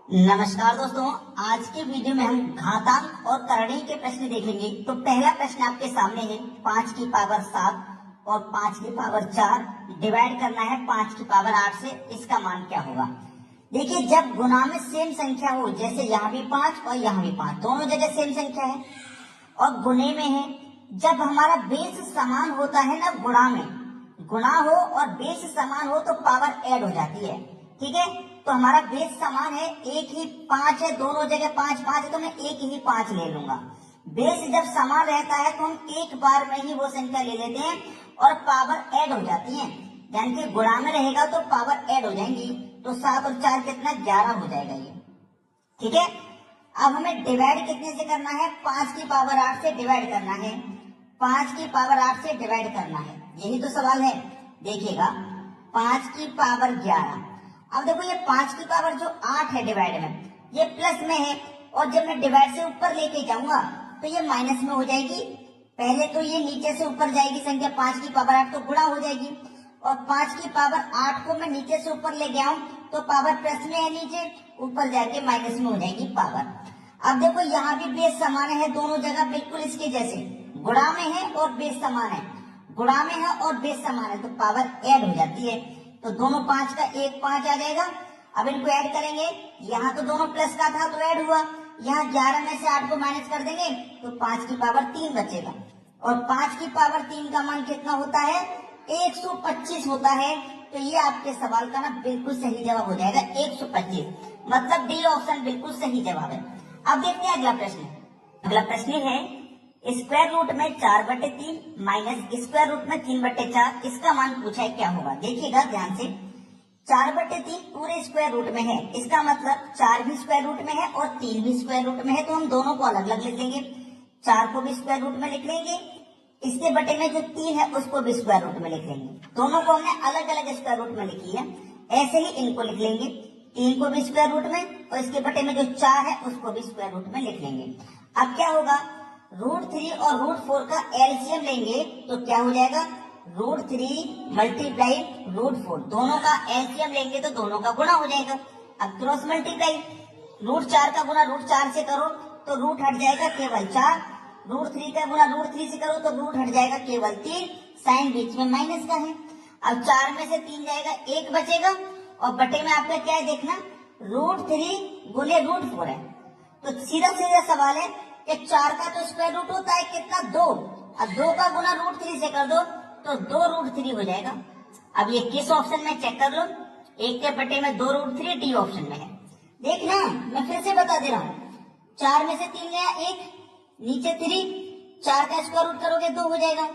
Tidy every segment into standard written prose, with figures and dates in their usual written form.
नमस्कार दोस्तों, आज के वीडियो में हम घातांक और करणी के प्रश्न देखेंगे। तो पहला प्रश्न आपके सामने है 5 की पावर 7 और 5 की पावर 4 डिवाइड करना है 5 की पावर 8 से, इसका मान क्या होगा। देखिए, जब गुणा में सेम संख्या हो, जैसे यहाँ भी 5 और यहाँ भी 5, दोनों जगह सेम संख्या है और गुणे में है, जब हमारा बेस समान होता है ना, गुणा में गुणा हो और बेस समान हो तो पावर ऐड हो जाती है। ठीक है, तो हमारा बेस समान है, एक ही 5 है, दोनों जगह 5 5 है, तो मैं एक ही 5 ले लूंगा। बेस जब समान रहता है तो हम एक बार में ही वो संख्या ले लेते हैं और पावर ऐड हो जाती है, यानी कि गुणा में रहेगा तो पावर ऐड हो जाएंगी। तो 7 और 4 कितना, 11 हो जाएगा ये। ठीक है, अब हमें डिवाइड कितने से करना है, 5 की पावर 8 से डिवाइड करना है, 5 की पावर 8 से डिवाइड करना है, यही तो सवाल है। देखिएगा, 5 की पावर 11। अब देखो, ये 5 की पावर जो 8 है डिवाइड में, ये प्लस में है, और जब मैं डिवाइड से ऊपर लेके जाऊंगा तो ये माइनस में हो जाएगी। पहले तो ये नीचे से ऊपर जाएगी संख्या 5 की पावर 8, तो गुणा हो जाएगी, और 5 की पावर 8 को मैं नीचे से ऊपर ले गया हूं तो पावर प्लस में है, नीचे ऊपर जाके माइनस में हो जाएगी पावर। अब देखो, यहाँ भी बेस समान है, दोनों जगह बिल्कुल इसके जैसे, गुणा में है और बेस समान है, गुणा में है और बेस समान है, तो पावर ऐड हो जाती है। तो दोनों 5 का एक 5 आ जाएगा। अब इनको ऐड करेंगे, यहाँ तो दोनों प्लस का था तो ऐड हुआ, यहाँ 11 में से 8 को माइनस कर देंगे तो 5 की पावर 3 बचेगा, और 5 की पावर 3 का मान कितना होता है, 125 होता है। तो ये आपके सवाल का ना बिल्कुल सही जवाब हो जाएगा, 125, मतलब डी ऑप्शन बिल्कुल सही जवाब है। अब देखते हैं अगला प्रश्न। अगला प्रश्न है स्क्वायर रूट में 4/3 माइनस स्क्वायर रूट में 3/4, इसका मान पूछा है, क्या होगा। देखिएगा ध्यान से, 4/3 पूरे स्क्वायर रूट में है, इसका मतलब 4 भी स्क्वायर रूट में है और 3 भी स्क्वायर रूट में है, तो हम दोनों को अलग अलग लिख लेंगे। 4 को भी स्क्वायर रूट में लिख लेंगे, इसके बटे में जो 3 है उसको भी स्क्वायर रूट में लिख लेंगे। दोनों को हमने अलग अलग स्क्वायर रूट में लिखी है, ऐसे ही इनको लिख लेंगे, 3 को भी स्क्वायर रूट में और इसके बटे में जो 4 है उसको भी स्क्वायर रूट में लिख लेंगे। अब क्या होगा, √3 और √4 का एलसीएम लेंगे तो क्या हो जाएगा, √3 मल्टीप्लाई √4, दोनों का एलसीएम लेंगे तो दोनों का गुणा हो जाएगा। अब क्रॉस मल्टीप्लाई, √4 का गुणा √4 से करो तो रूट हट जाएगा केवल 4, √3 का गुणा √3 से करो तो रूट हट जाएगा केवल 3, साइन बीच में माइनस का है। अब 4 में से 3 जाएगा, 1 बचेगा, और बटे में आपका क्या है देखना, √3 गुने √4 है। तो सीधा सीधा सवाल है कि 4 का तो स्क्वायर रूट होता है कितना, 2, अब 2 का गुना √3 से कर दो तो 2√3 हो जाएगा। अब ये किस ऑप्शन में, चेक कर लो, 1 के बटे में 2√3 डी ऑप्शन में है। देखना, मैं फिर से बता दे रहा हूँ, 4 में से 3 गया 1, नीचे 3, 4 का स्क्वायर रूट करोगे 2 हो जाएगा,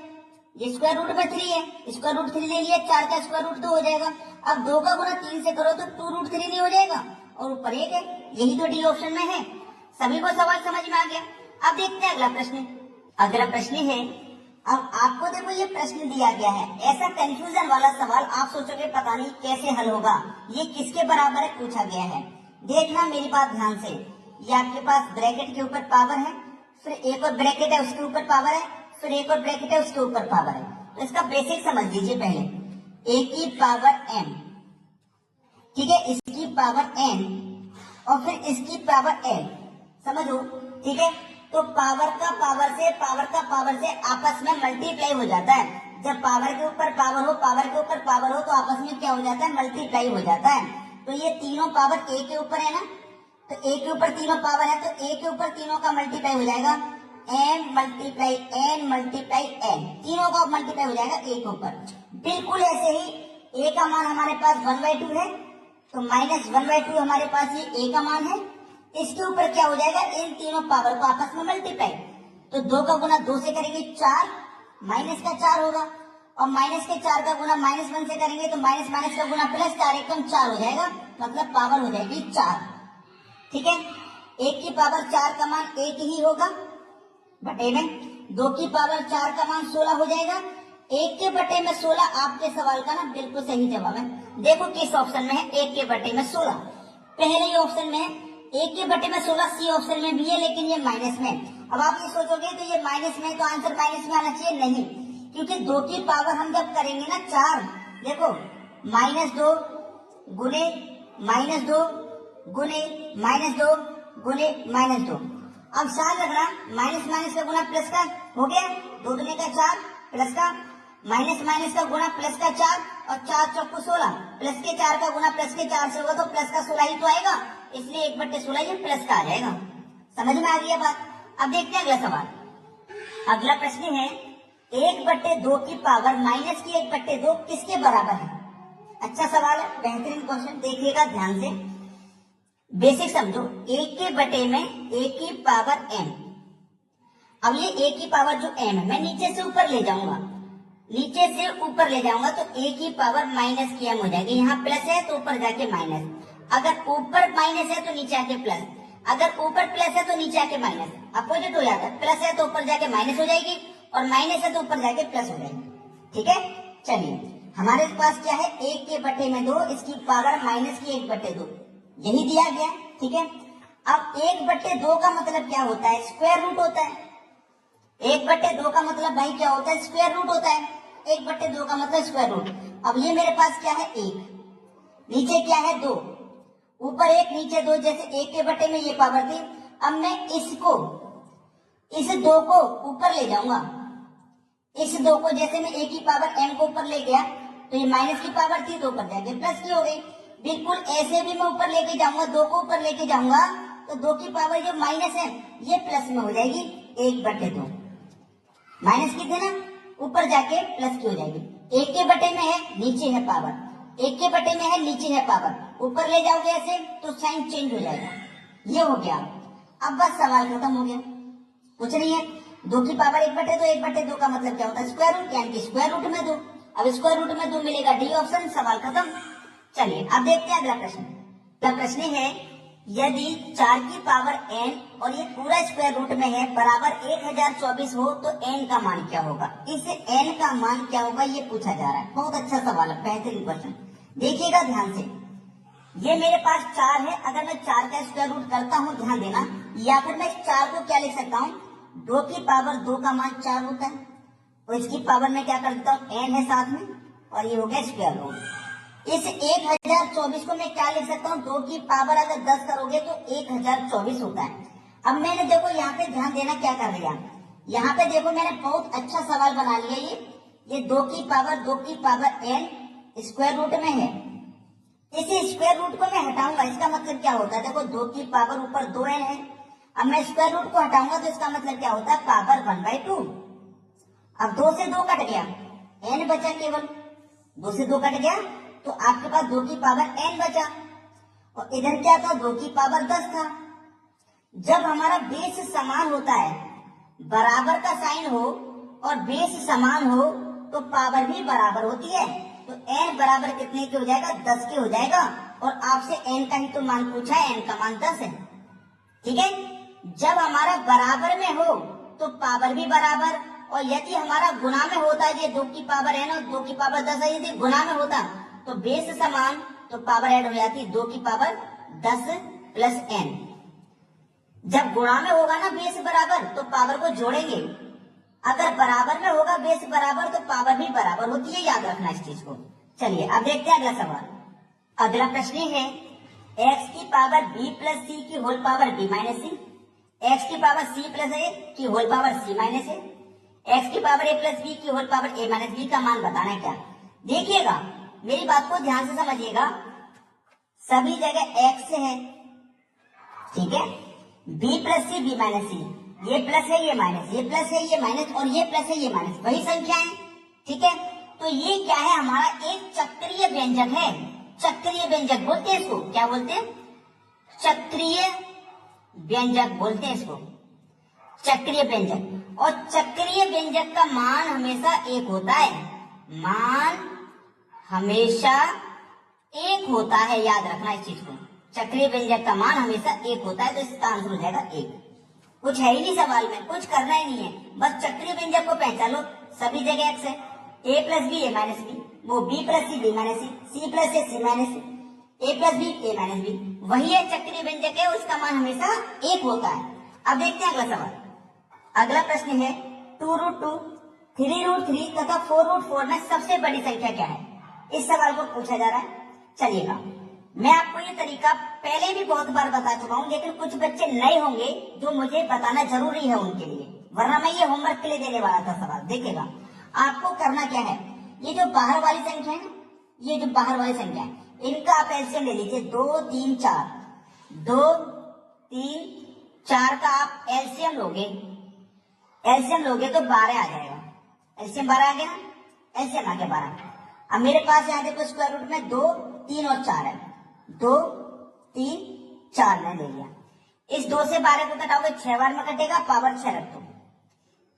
ये स्क्वायर रूट में 3 है, स्क्वायर रूट 3 ले लिया, 4 का स्क्वायर रूट 2 हो जाएगा। अब 2 का गुना 3 से करो तो 2√3 नहीं हो जाएगा, और ऊपर 1 है, यही तो डी ऑप्शन में है। सभी को सवाल समझ में आ गया। अब देखते हैं अगला प्रश्न। अगला प्रश्न है, अब आपको देखो ये प्रश्न दिया गया है, ऐसा कंफ्यूजन वाला सवाल, आप सोचोगे पता नहीं कैसे हल होगा, ये किसके बराबर है पूछा गया है। देखना मेरी बात ध्यान से, ये आपके पास ब्रैकेट के ऊपर पावर है, फिर एक और ब्रैकेट है उसके ऊपर पावर है, फिर एक और ब्रैकेट है उसके ऊपर पावर है। तो इसका बेसिक समझ लीजिए पहले, a की पावर n, ठीक है, इसकी पावर n और फिर इसकी पावर n, समझो, ठीक है। तो पावर का पावर से आपस में मल्टीप्लाई हो जाता है। जब पावर के ऊपर पावर हो, पावर के ऊपर पावर हो, तो आपस में क्या हो जाता है, मल्टीप्लाई हो जाता है। तो ये तीनों पावर a के ऊपर है ना, तो a के ऊपर तीनों पावर है, तो a के ऊपर तीनों का मल्टीप्लाई हो जाएगा, n मल्टीप्लाई n, तीनों का मल्टीप्लाई हो जाएगा a के ऊपर। बिल्कुल ऐसे ही a का मान हमारे पास 1/2 है, तो -1/2 हमारे पास ये a का मान है, इसके ऊपर क्या हो जाएगा, इन तीनों पावर को आपस में मल्टीप्लाई, तो 2 का गुना 2 से करेंगे 4, माइनस का 4 होगा, और माइनस के 4 का गुना -1 से करेंगे तो माइनस माइनस का गुना +4, एकदम 4 हो जाएगा, मतलब पावर हो जाएगी 4। ठीक है, 1 की पावर 4 का मान 1 ही होगा बटे में, 2 की पावर 4 का मान 16 हो जाएगा, 1 के बटे में 16 आपके सवाल का ना बिल्कुल सही जवाब है। देखो किस ऑप्शन में है, 1 के बटे में 16, पहले ही ऑप्शन में है, 1 के बटे में 16 सी ऑप्शन में भी है, लेकिन ये माइनस में। अब आप ये सोचोगे तो ये माइनस में, तो आंसर माइनस में आना चाहिए, नहीं, क्योंकि 2 की पावर हम जब करेंगे ना 4, देखो -2 गुने -2 गुने -2 गुने -2। अब साथ रखना, माइनस माइनस का गुना प्लस का हो गया, 2 दूनी का 4 प्लस का माइनस माइनस का गुना प्लस का 4 और 4 चौको 16 प्लस के 4 का गुना प्लस के 4 से होगा तो प्लस का 16 ही तो आएगा, इसलिए 1/16 ये प्लस का आ जाएगा। समझ में आ गई है बात। अब देखते हैं अगला सवाल। अगला प्रश्न है 1/2 की पावर माइनस की 1/2 किसके बराबर है? अच्छा सवाल है, बेहतरीन क्वेश्चन, देखिएगा ध्यान से, बेसिक समझो। 1 के बटे में a की पावर m। अब ये a की पावर जो m है, मैं नीचे से ऊपर ले जाऊंगा, नीचे से ऊपर ले जाऊंगा तो a की पावर माइनस की m हो जाएगी। यहाँ प्लस है तो ऊपर जाके माइनस, अगर ऊपर माइनस है तो नीचे आके प्लस, अगर ऊपर प्लस है तो नीचे आके माइनस, अपोजिट हो जाता है। प्लस है तो ऊपर जाके माइनस हो जाएगी और माइनस है तो ऊपर जाके प्लस हो जाएगी। ठीक है, चलिए हमारे पास क्या है, 1 के बटे में 2, इसकी पावर माइनस की 1/2, यही दिया गया। ठीक है, अब 1/2 का मतलब क्या होता है? स्क्वायर रूट होता है। 1/2 का मतलब भाई क्या होता है? स्क्वायर रूट होता है। 1/2 का मतलब स्क्वायर रूट। अब ये मेरे पास क्या है? 1, नीचे क्या है? 2, ऊपर 1 नीचे 2, जैसे 1 के बटे में ये पावर थी। अब मैं इसको, इस 2 को ऊपर ले जाऊंगा, इस 2 को, जैसे मैं a की पावर m को ऊपर ले गया तो ये माइनस की पावर थी तो ऊपर जाके प्लस की हो गई। बिल्कुल ऐसे भी मैं ऊपर लेके जाऊंगा, 2 को ऊपर लेके जाऊंगा तो 2 की पावर जो माइनस है ये प्लस में हो जाएगी, 1/2 माइनस की थी ना, ऊपर जाके प्लस की हो जाएगी। 1 के बटे में है, नीचे है पावर, 1 के बटे में है, नीचे है पावर, ऊपर ले जाओगे ऐसे तो साइन चेंज हो जाएगा। ये हो गया। अब बस सवाल खत्म हो गया, कुछ नहीं है। 2 की पावर 1/2, 1/2 का मतलब क्या होता है? स्क्वायर रूट, यानी कि स्क्वायर रूट में 2। अब स्क्वायर रूट में 2 मिलेगा, डी ऑप्शन, सवाल खत्म। चलिए अब देखते हैं अगला प्रश्न। अगला प्रश्न है यदि 4 की पावर n और ये पूरा स्क्वायर रूट में है बराबर 1024 हो तो n का मान क्या होगा? इस n का मान क्या होगा ये पूछा जा रहा है। बहुत अच्छा सवाल है, बेहतरीन क्वेश्चन, देखिएगा ध्यान से। ये मेरे पास 4 है, अगर मैं 4 का स्क्वायर रूट करता हूँ, ध्यान देना, या फिर मैं 4 को क्या लिख सकता हूँ? 2 की पावर 2 का मान 4 होता है, और इसकी पावर में क्या कर देता हूँ? n है साथ में, और ये हो गया स्क्वायर रूट। इस 1024 को मैं क्या लिख सकता हूँ? 2 की पावर अगर 10 करोगे तो 1024 होता है। अब मैंने देखो यहाँ पे ध्यान देना क्या कर लिया, यहाँ पे देखो मैंने बहुत अच्छा सवाल बना लिया। ये 2 की पावर n स्क्वायर रूट में है, इस स्क्वायर रूट को मैं हटाऊंगा, इसका मतलब क्या होता है? देखो 2 की पावर ऊपर 2n है, अब मैं स्क्वायर रूट को हटाऊंगा तो इसका मतलब क्या होता है? पावर 1/2। अब 2 से 2 कट गया, n बचा केवल, 2 से 2 कट गया तो आपके पास 2 की पावर n बचा, और इधर क्या था? 2 की पावर 10 था। जब हमारा बेस समान होता है, बराबर का साइन हो और बेस समान हो तो पावर भी बराबर होती है, तो n बराबर कितने के हो जाएगा? 10 के हो जाएगा। और आपसे n का ही तो मान पूछा है, n का मान 10 है। ठीक है, जब हमारा बराबर में हो तो पावर भी बराबर, और यदि हमारा गुना में होता है, ये 2 की पावर n और 2 की पावर 10 है, यदि गुना में होता तो बेस समान तो पावर ऐड हो जाती 2 की पावर 10 प्लस n। जब गुणा में होगा ना बेस बराबर तो पावर को जोड़ेंगे, अगर बराबर में होगा बेस बराबर तो पावर भी बराबर होती है, याद रखना इस चीज को। चलिए अब देखते हैं अगला सवाल। अगला प्रश्न है x की पावर b प्लस c की whole power b minus c, x की पावर c प्लस a की whole power c minus a, x की पावर a प्लस b की whole power a minus b का मान बताना है क्या? देखिएगा मेरी बात को ध्यान से समझिएगा, सभी जगह x है, ठीक है, b plus c b minus c, ये प्लस है ये माइनस, ये प्लस है ये माइनस, और ये प्लस है ये माइनस, वही संख्या है। ठीक है, तो ये क्या है? हमारा एक चक्रीय व्यंजक है। चक्रीय व्यंजक बोलते हैं इसको, क्या बोलते हैं? चक्रीय व्यंजक बोलते हैं इसको, चक्रीय व्यंजक। और चक्रीय व्यंजक का मान हमेशा एक होता है, मान हमेशा एक होता है, याद रखना इस चीज को। चक्रीय व्यंजक का मान हमेशा एक होता है, तो इसका आंसर हो जाएगा 1। कुछ है ही नहीं सवाल में, कुछ करना ही नहीं है, बस चक्रीय व्यंजक को पहचान लो। सभी जगह x है, a plus B A minus B, वो b plus C B minus C plus A C minus A plus B A minus B, वही है चक्रीय व्यंजक है, उसका मान हमेशा एक होता है। अब देखते हैं अगला सवाल। अगला प्रश्न है 2√2, 3√3 तथा 4√4 में सबसे बड़ी संख्या क्या है? इस सवाल को पूछा जा रहा है। चलिएगा मैं आपको ये तरीका पहले भी बहुत बार बता चुका हूँ, लेकिन कुछ बच्चे नए होंगे जो मुझे बताना जरूरी है उनके लिए, वरना मैं ये होमवर्क के लिए देने वाला था सवाल। देखिएगा आपको करना क्या है, ये जो बाहर वाली संख्या है, ये जो बाहर वाली संख्या है, इनका आप एलसीएम ले लीजिए। 2 3 4, 2 3 4 का आप एलसीएम लोगे, तो 12 आ जाएगा। एलसीएम 12 आ गया ना, एलसीएम आ गया 12। अब मेरे पास यहाँ देखो स्क्वायर रूट में 2 3 और 4 है, 2 3 4 मैंने ले लिया। इस 2 से 12 को घटाओगे 6 बार में कटेगा, पावर 6 रख दो।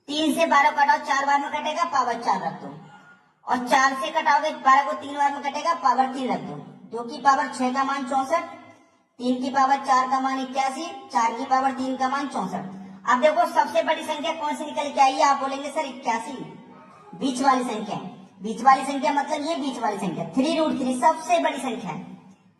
3 से 12 को घटाओ 4 बार में कटेगा, पावर 4 रख दो। और 4 से घटाओगे 12 को 3 बार में कटेगा, पावर 3 रख दो। 2 की पावर 6 का मान 64, 3 की पावर 4 का मान 81, 4 की पावर 3 का मान 64। अब देखो सबसे बड़ी संख्या कौन सी निकल के आई है, आप बोलेंगे सर 81, बीच वाली संख्या है। बीच वाली संख्या मतलब ये बीच वाली संख्या 3√3 सबसे बड़ी संख्या है।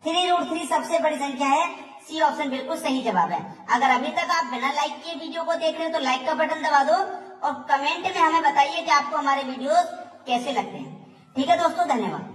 3√3 सबसे बड़ी संख्या है। सी ऑप्शन बिल्कुल सही जवाब है। अगर अभी तक आप बिना लाइक किए वीडियो को देख रहे हैं तो लाइक का बटन दबा दो और कमेंट में हमें बताइए कि आपको हमारे वीडियोस कैसे लगते हैं। ठीक है दोस्तों, धन्यवाद।